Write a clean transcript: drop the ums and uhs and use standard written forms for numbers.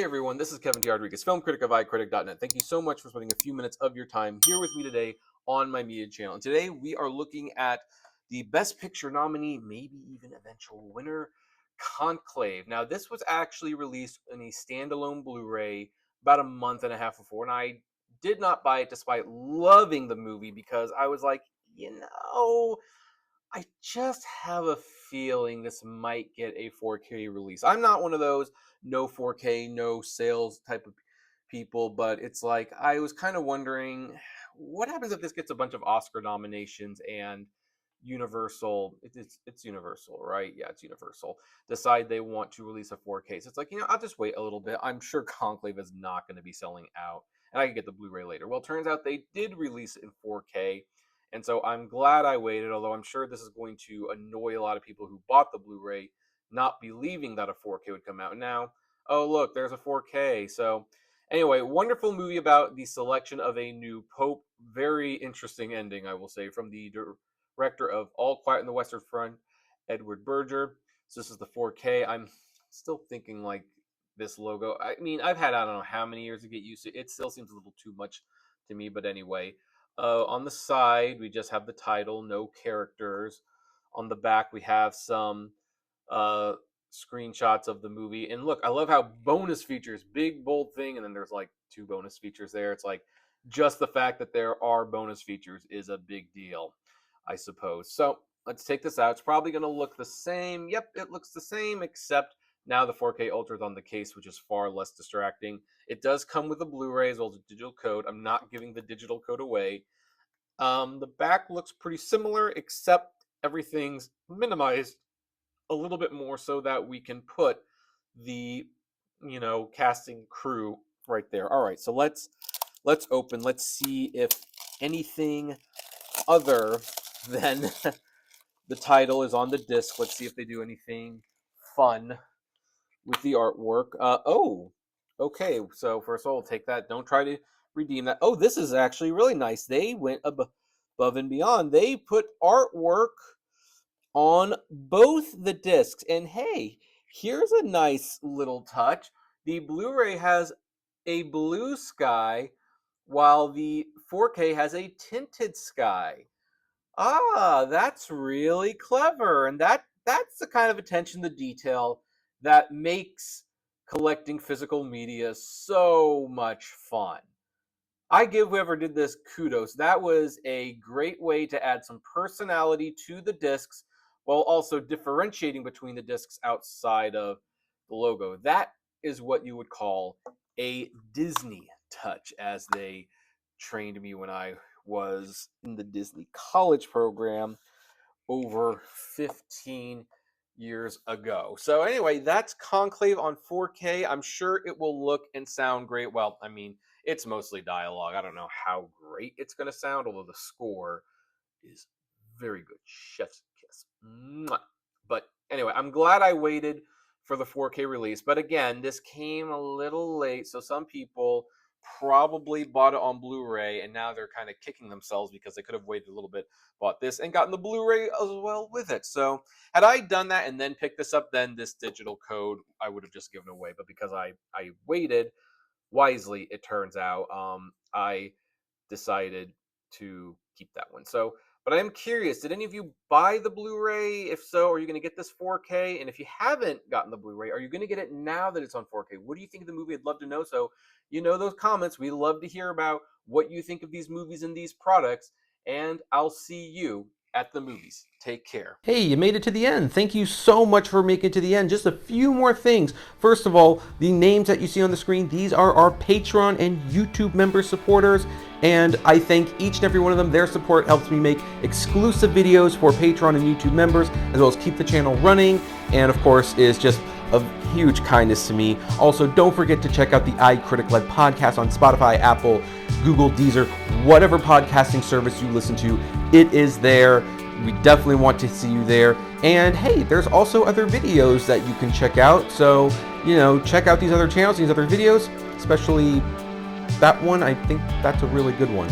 everyone, this is Kevin T. Rodriguez, film critic of iCritic.net. Thank you so much for spending a few minutes of your time here with me today on my media channel. And today we are looking at the Best Picture nominee, maybe even eventual winner, Conclave. Now, this was actually released in a standalone Blu-ray about a month and a half before, and I did not buy it despite loving the movie because I was like, I just have a feeling this might get a 4K release. I'm not one of those no 4K, no sales type of people, but it's like I was kind of wondering what happens if this gets a bunch of Oscar nominations and Universal, it's Universal, right? Yeah, it's Universal. Decide they want to release a 4K. So it's like, I'll just wait a little bit. I'm sure Conclave is not going to be selling out, and I can get the Blu-ray later. Well, it turns out they did release it in 4K. And so I'm glad I waited, although I'm sure this is going to annoy a lot of people who bought the Blu-ray, not believing that a 4K would come out. Now, oh, look, there's a 4K. So anyway, wonderful movie about the selection of a new pope. Very interesting ending, I will say, from the director of All Quiet on the Western Front, Edward Berger. So this is the 4K. I'm still thinking like this logo. I mean, I've had, I don't know how many years to get used to it. It still seems a little too much to me, but anyway. On the side, we just have the title, no characters. On the back, we have some screenshots of the movie. And look, I love how bonus features, big, bold thing, and then there's like 2 bonus features there. It's like just the fact that there are bonus features is a big deal, I suppose. So let's take this out. It's probably going to look the same. Yep, it looks the same, except now the 4K Ultra is on the case, which is far less distracting. It does come with a Blu-ray as well as a digital code. I'm not giving the digital code away. The back looks pretty similar, except everything's minimized a little bit more so that we can put the, casting crew right there. All right, so let's open. Let's see if anything other than the title is on the disc. Let's see if they do anything fun with the artwork. Okay. So first of all, we'll take that. Don't try to redeem that. Oh, this is actually really nice. They went above and beyond. They put artwork on both the discs. And hey, here's a nice little touch. The Blu-ray has a blue sky, while the 4K has a tinted sky. That's really clever. And that's the kind of attention to detail that makes collecting physical media so much fun. I give whoever did this kudos. That was a great way to add some personality to the discs while also differentiating between the discs outside of the logo. That is what you would call a Disney touch, as they trained me when I was in the Disney college program over 15 years ago. So anyway, that's Conclave on 4K. I'm sure it will look and sound great. Well, I mean, it's mostly dialogue. I don't know how great it's going to sound, although the score is very good. Chef's kiss. Mwah. But anyway, I'm glad I waited for the 4K release. But again, this came a little late, so some people probably bought it on Blu-ray, and now they're kind of kicking themselves because they could have waited a little bit, bought this, and gotten the Blu-ray as well with it. So had I done that and then picked this up, then this digital code I would have just given away. But because I waited wisely, it turns out, I decided to keep that one. So, but I am curious, did any of you buy the Blu-ray? If so, are you going to get this 4K? And if you haven't gotten the Blu-ray, are you going to get it now that it's on 4K? What do you think of the movie? I'd love to know. So, those comments. We love to hear about what you think of these movies and these products. And I'll see you at the movies. Take care. Hey, you made it to the end. Thank you so much for making it to the end. Just a few more things. First of all, the names that you see on the screen, these are our Patreon and YouTube member supporters. And I thank each and every one of them. Their support helps me make exclusive videos for Patreon and YouTube members, as well as keep the channel running. And of course, is just of huge kindness to me. Also, don't forget to check out the iCritic-led podcast on Spotify, Apple, Google, Deezer, whatever podcasting service you listen to. It is there. We definitely want to see you there. And hey, there's also other videos that you can check out. So, check out these other channels, these other videos, especially that one. I think that's a really good one.